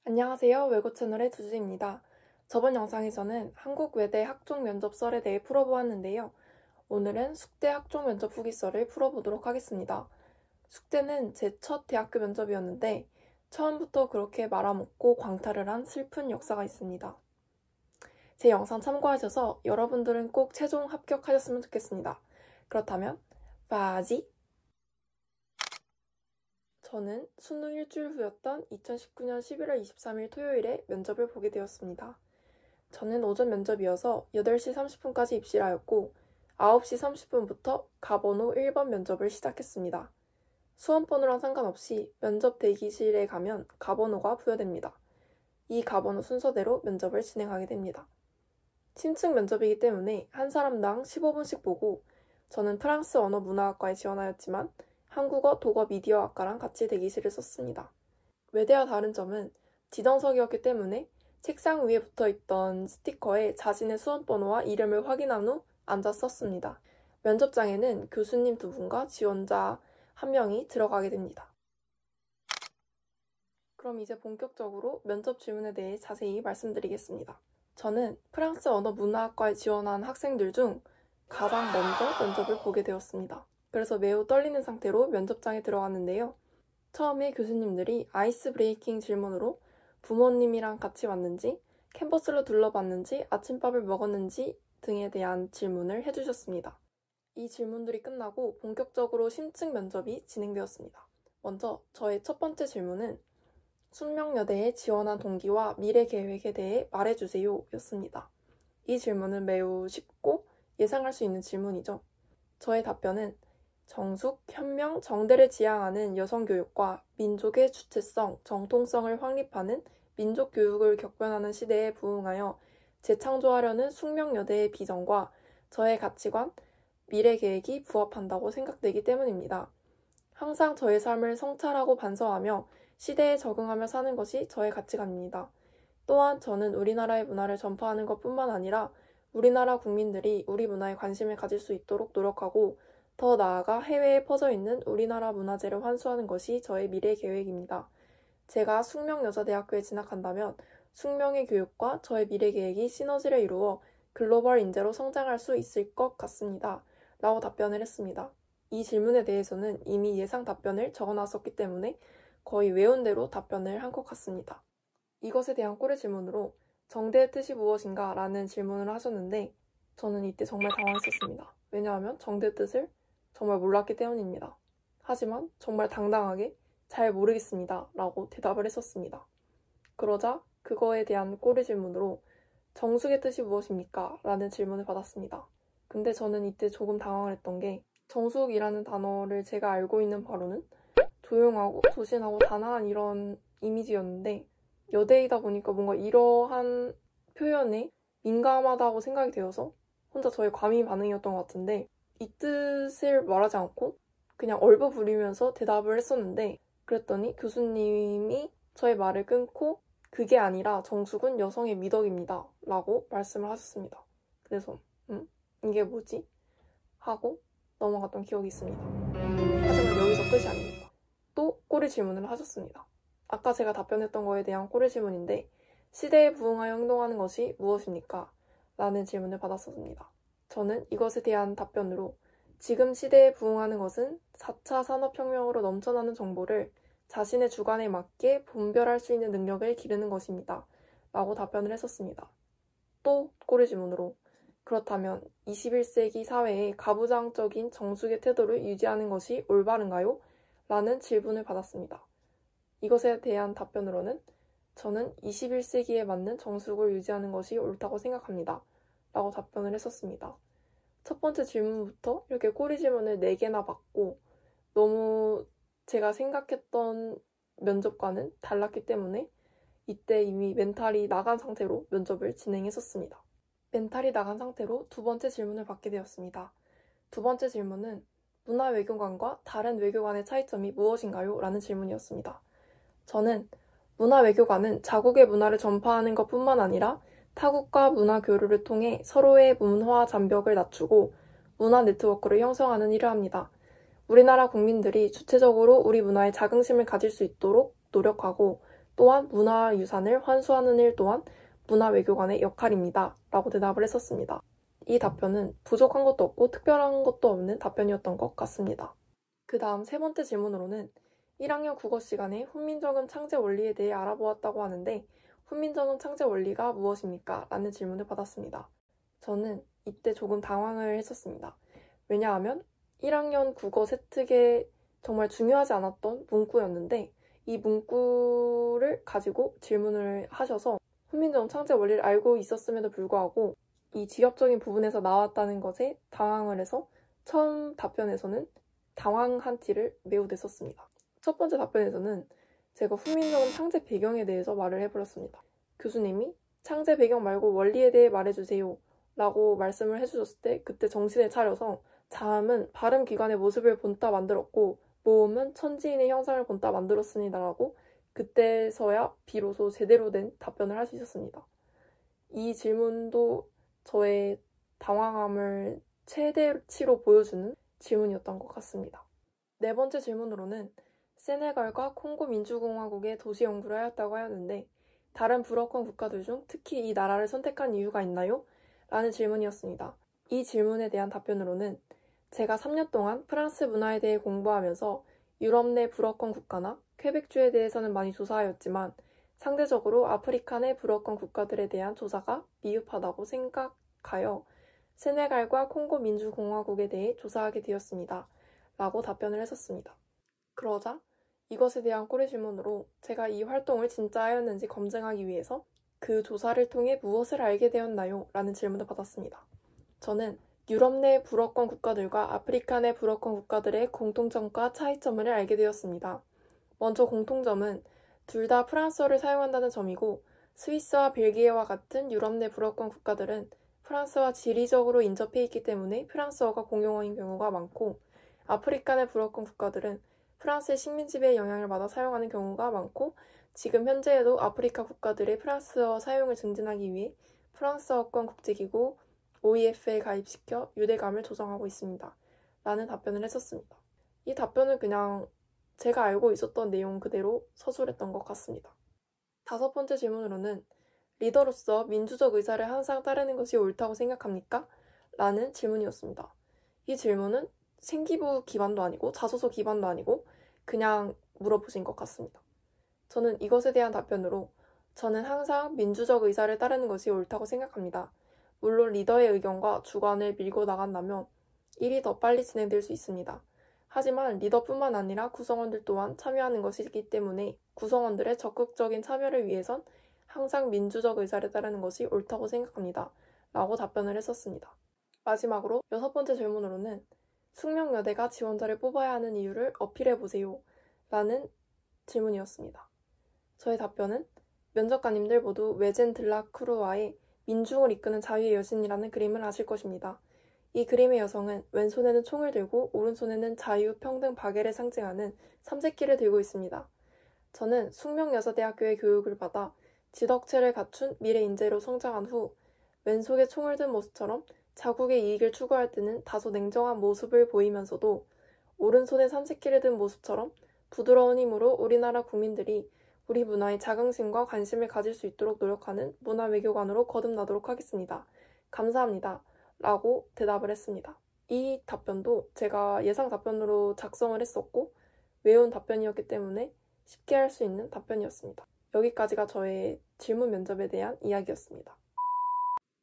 안녕하세요. 외고 채널의 두주입니다. 저번 영상에서는 한국 외대 학종 면접 썰에 대해 풀어보았는데요. 오늘은 숙대 학종 면접 후기 썰을 풀어보도록 하겠습니다. 숙대는 제 첫 대학교 면접이었는데 처음부터 그렇게 말아먹고 광탈을 한 슬픈 역사가 있습니다. 제 영상 참고하셔서 여러분들은 꼭 최종 합격하셨으면 좋겠습니다. 그렇다면 바지! 저는 수능 일주일 후였던 2019년 11월 23일 토요일에 면접을 보게 되었습니다. 저는 오전 면접이어서 8시 30분까지 입시를 하였고 9시 30분부터 가번호 1번 면접을 시작했습니다. 수험번호랑 상관없이 면접 대기실에 가면 가번호가 부여됩니다. 이 가번호 순서대로 면접을 진행하게 됩니다. 심층 면접이기 때문에 한 사람당 15분씩 보고 저는 프랑스 언어 문화학과에 지원하였지만 한국어 독어 미디어학과랑 같이 대기실을 썼습니다. 외대와 다른 점은 지정석이었기 때문에 책상 위에 붙어있던 스티커에 자신의 수험번호와 이름을 확인한 후 앉아 썼습니다. 면접장에는 교수님 2분과 지원자 1명이 들어가게 됩니다. 그럼 이제 본격적으로 면접 질문에 대해 자세히 말씀드리겠습니다. 저는 프랑스 언어 문화학과에 지원한 학생들 중 가장 먼저 면접을 보게 되었습니다. 그래서 매우 떨리는 상태로 면접장에 들어갔는데요. 처음에 교수님들이 아이스 브레이킹 질문으로 부모님이랑 같이 왔는지, 캠퍼스를 둘러봤는지, 아침밥을 먹었는지 등에 대한 질문을 해주셨습니다. 이 질문들이 끝나고 본격적으로 심층 면접이 진행되었습니다. 먼저 저의 첫 번째 질문은 숙명여대에 지원한 동기와 미래 계획에 대해 말해주세요 였습니다. 이 질문은 매우 쉽고 예상할 수 있는 질문이죠. 저의 답변은 정숙, 현명, 정대를 지향하는 여성교육과 민족의 주체성, 정통성을 확립하는 민족교육을 격변하는 시대에 부응하여 재창조하려는 숙명여대의 비전과 저의 가치관, 미래계획이 부합한다고 생각되기 때문입니다. 항상 저의 삶을 성찰하고 반성하며 시대에 적응하며 사는 것이 저의 가치관입니다. 또한 저는 우리나라의 문화를 전파하는 것뿐만 아니라 우리나라 국민들이 우리 문화에 관심을 가질 수 있도록 노력하고 더 나아가 해외에 퍼져있는 우리나라 문화재를 환수하는 것이 저의 미래 계획입니다. 제가 숙명여자대학교에 진학한다면 숙명의 교육과 저의 미래 계획이 시너지를 이루어 글로벌 인재로 성장할 수 있을 것 같습니다. 라고 답변을 했습니다. 이 질문에 대해서는 이미 예상 답변을 적어놨었기 때문에 거의 외운 대로 답변을 한 것 같습니다. 이것에 대한 꼬리 질문으로 정대의 뜻이 무엇인가? 라는 질문을 하셨는데 저는 이때 정말 당황했었습니다. 왜냐하면 정대의 뜻을 정말 몰랐기 때문입니다. 하지만 정말 당당하게 잘 모르겠습니다. 라고 대답을 했었습니다. 그러자 그거에 대한 꼬리 질문으로 정숙의 뜻이 무엇입니까? 라는 질문을 받았습니다. 근데 저는 이때 조금 당황을 했던 게 정숙이라는 단어를 제가 알고 있는 바로는 조용하고 조신하고 단아한 이런 이미지였는데 여대이다 보니까 뭔가 이러한 표현에 민감하다고 생각이 되어서 혼자 저의 과민 반응이었던 것 같은데 이 뜻을 말하지 않고 그냥 얼버무리면서 대답을 했었는데 그랬더니 교수님이 저의 말을 끊고 그게 아니라 정숙은 여성의 미덕입니다. 라고 말씀을 하셨습니다. 그래서 이게 뭐지? 하고 넘어갔던 기억이 있습니다. 하지만 여기서 끝이 아닙니다. 또 꼬리 질문을 하셨습니다. 아까 제가 답변했던 거에 대한 꼬리 질문인데 시대에 부응하여 행동하는 것이 무엇입니까? 라는 질문을 받았습니다. 저는 이것에 대한 답변으로 지금 시대에 부응하는 것은 4차 산업혁명으로 넘쳐나는 정보를 자신의 주관에 맞게 분별할 수 있는 능력을 기르는 것입니다. 라고 답변을 했었습니다. 또 꼬리 질문으로 그렇다면 21세기 사회에 가부장적인 정숙의 태도를 유지하는 것이 올바른가요? 라는 질문을 받았습니다. 이것에 대한 답변으로는 저는 21세기에 맞는 정숙을 유지하는 것이 옳다고 생각합니다. 라고 답변을 했었습니다. 첫 번째 질문부터 이렇게 꼬리 질문을 4개나 받고 너무 제가 생각했던 면접과는 달랐기 때문에 이때 이미 멘탈이 나간 상태로 면접을 진행했었습니다. 멘탈이 나간 상태로 두 번째 질문을 받게 되었습니다. 두 번째 질문은 문화 외교관과 다른 외교관의 차이점이 무엇인가요? 라는 질문이었습니다. 저는 문화 외교관은 자국의 문화를 전파하는 것뿐만 아니라 타국과 문화 교류를 통해 서로의 문화 장벽을 낮추고 문화 네트워크를 형성하는 일을 합니다. 우리나라 국민들이 주체적으로 우리 문화에 자긍심을 가질 수 있도록 노력하고 또한 문화유산을 환수하는 일 또한 문화외교관의 역할입니다. 라고 대답을 했었습니다. 이 답변은 부족한 것도 없고 특별한 것도 없는 답변이었던 것 같습니다. 그 다음 세 번째 질문으로는 1학년 국어 시간에 훈민정음 창제 원리에 대해 알아보았다고 하는데 훈민정음 창제 원리가 무엇입니까? 라는 질문을 받았습니다. 저는 이때 조금 당황을 했었습니다. 왜냐하면 1학년 국어 세특에 정말 중요하지 않았던 문구였는데 이 문구를 가지고 질문을 하셔서 훈민정음 창제 원리를 알고 있었음에도 불구하고 이 직업적인 부분에서 나왔다는 것에 당황을 해서 처음 답변에서는 당황한 티를 매우 냈었습니다. 첫 번째 답변에서는 제가 훈민정음 창제 배경에 대해서 말을 해버렸습니다. 교수님이 창제 배경 말고 원리에 대해 말해주세요 라고 말씀을 해주셨을 때 그때 정신을 차려서 자음은 발음기관의 모습을 본따 만들었고 모음은 천지인의 형상을 본따 만들었습니다 라고 그때서야 비로소 제대로 된 답변을 할 수 있었습니다. 이 질문도 저의 당황함을 최대치로 보여주는 질문이었던 것 같습니다. 네 번째 질문으로는 세네갈과 콩고 민주공화국의 도시 연구를 하였다고 하였는데 다른 불어권 국가들 중 특히 이 나라를 선택한 이유가 있나요? 라는 질문이었습니다. 이 질문에 대한 답변으로는 제가 3년 동안 프랑스 문화에 대해 공부하면서 유럽 내 불어권 국가나 퀘벡주에 대해서는 많이 조사하였지만 상대적으로 아프리카 내 불어권 국가들에 대한 조사가 미흡하다고 생각하여 세네갈과 콩고 민주공화국에 대해 조사하게 되었습니다. 라고 답변을 했었습니다. 그러자 이것에 대한 꼬리 질문으로 제가 이 활동을 진짜 하였는지 검증하기 위해서 그 조사를 통해 무엇을 알게 되었나요? 라는 질문을 받았습니다. 저는 유럽 내 불어권 국가들과 아프리카 내 불어권 국가들의 공통점과 차이점을 알게 되었습니다. 먼저 공통점은 둘 다 프랑스어를 사용한다는 점이고 스위스와 벨기에와 같은 유럽 내 불어권 국가들은 프랑스와 지리적으로 인접해 있기 때문에 프랑스어가 공용어인 경우가 많고 아프리카 내 불어권 국가들은 프랑스의 식민지배의 영향을 받아 사용하는 경우가 많고 지금 현재에도 아프리카 국가들의 프랑스어 사용을 증진하기 위해 프랑스어권 국제기구 OEF에 가입시켜 유대감을 조성하고 있습니다. 라는 답변을 했었습니다. 이 답변은 그냥 제가 알고 있었던 내용 그대로 서술했던 것 같습니다. 다섯 번째 질문으로는 리더로서 민주적 의사를 항상 따르는 것이 옳다고 생각합니까? 라는 질문이었습니다. 이 질문은 생기부 기반도 아니고 자소서 기반도 아니고 그냥 물어보신 것 같습니다. 저는 이것에 대한 답변으로 저는 항상 민주적 의사를 따르는 것이 옳다고 생각합니다. 물론 리더의 의견과 주관을 밀고 나간다면 일이 더 빨리 진행될 수 있습니다. 하지만 리더뿐만 아니라 구성원들 또한 참여하는 것이기 때문에 구성원들의 적극적인 참여를 위해선 항상 민주적 의사를 따르는 것이 옳다고 생각합니다. 라고 답변을 했었습니다. 마지막으로 여섯 번째 질문으로는 숙명여대가 지원자를 뽑아야 하는 이유를 어필해보세요. 라는 질문이었습니다. 저의 답변은 면접관님들 모두 외젠 들라크루아의 민중을 이끄는 자유의 여신이라는 그림을 아실 것입니다. 이 그림의 여성은 왼손에는 총을 들고 오른손에는 자유, 평등, 박애를 상징하는 삼색기를 들고 있습니다. 저는 숙명여자대학교의 교육을 받아 지덕체를 갖춘 미래 인재로 성장한 후 왼손에 총을 든 모습처럼 자국의 이익을 추구할 때는 다소 냉정한 모습을 보이면서도 오른손에 삼색기를 든 모습처럼 부드러운 힘으로 우리나라 국민들이 우리 문화에 자긍심과 관심을 가질 수 있도록 노력하는 문화외교관으로 거듭나도록 하겠습니다. 감사합니다. 라고 대답을 했습니다. 이 답변도 제가 예상 답변으로 작성을 했었고 외운 답변이었기 때문에 쉽게 할 수 있는 답변이었습니다. 여기까지가 저의 질문 면접에 대한 이야기였습니다.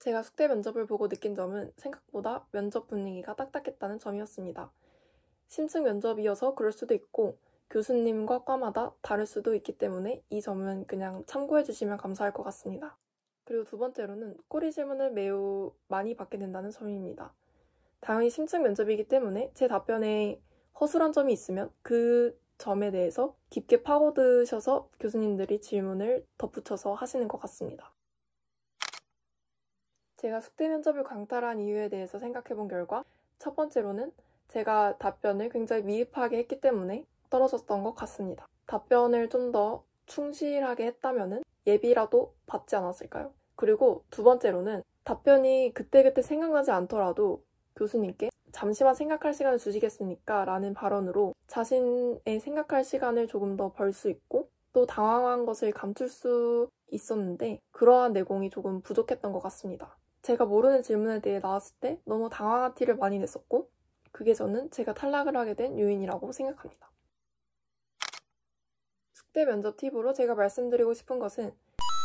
제가 숙대 면접을 보고 느낀 점은 생각보다 면접 분위기가 딱딱했다는 점이었습니다. 심층 면접이어서 그럴 수도 있고 교수님과 과마다 다를 수도 있기 때문에 이 점은 그냥 참고해 주시면 감사할 것 같습니다. 그리고 두 번째로는 꼬리 질문을 매우 많이 받게 된다는 점입니다. 당연히 심층 면접이기 때문에 제 답변에 허술한 점이 있으면 그 점에 대해서 깊게 파고드셔서 교수님들이 질문을 덧붙여서 하시는 것 같습니다. 제가 숙대 면접을 강탈한 이유에 대해서 생각해 본 결과 첫 번째로는 제가 답변을 굉장히 미흡하게 했기 때문에 떨어졌던 것 같습니다. 답변을 좀 더 충실하게 했다면 예비라도 받지 않았을까요? 그리고 두 번째로는 답변이 그때그때 생각나지 않더라도 교수님께 잠시만 생각할 시간을 주시겠습니까? 라는 발언으로 자신의 생각할 시간을 조금 더 벌 수 있고 또 당황한 것을 감출 수 있었는데 그러한 내공이 조금 부족했던 것 같습니다. 제가 모르는 질문에 대해 나왔을 때 너무 당황한 티를 많이 냈었고 그게 저는 제가 탈락을 하게 된 요인이라고 생각합니다. 숙대 면접 팁으로 제가 말씀드리고 싶은 것은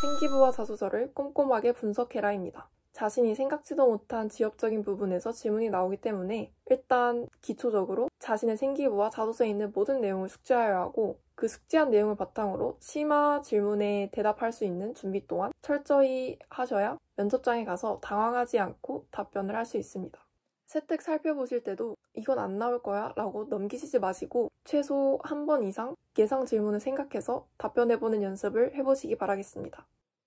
생기부와 자소서를 꼼꼼하게 분석해라입니다. 자신이 생각지도 못한 지엽적인 부분에서 질문이 나오기 때문에 일단 기초적으로 자신의 생기부와 자소서에 있는 모든 내용을 숙지하여야 하고 그 숙지한 내용을 바탕으로 심화 질문에 대답할 수 있는 준비 또한 철저히 하셔야 면접장에 가서 당황하지 않고 답변을 할 수 있습니다. 세특 살펴보실 때도 이건 안 나올 거야 라고 넘기시지 마시고 최소 한 번 이상 예상 질문을 생각해서 답변해보는 연습을 해보시기 바라겠습니다.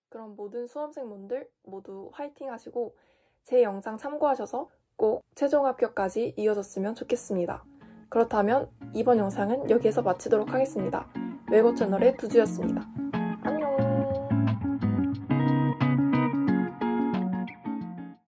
그럼 모든 수험생분들 모두 화이팅 하시고 제 영상 참고하셔서 꼭 최종 합격까지 이어졌으면 좋겠습니다. 그렇다면 이번 영상은 여기에서 마치도록 하겠습니다. 외고 채널의 두주였습니다.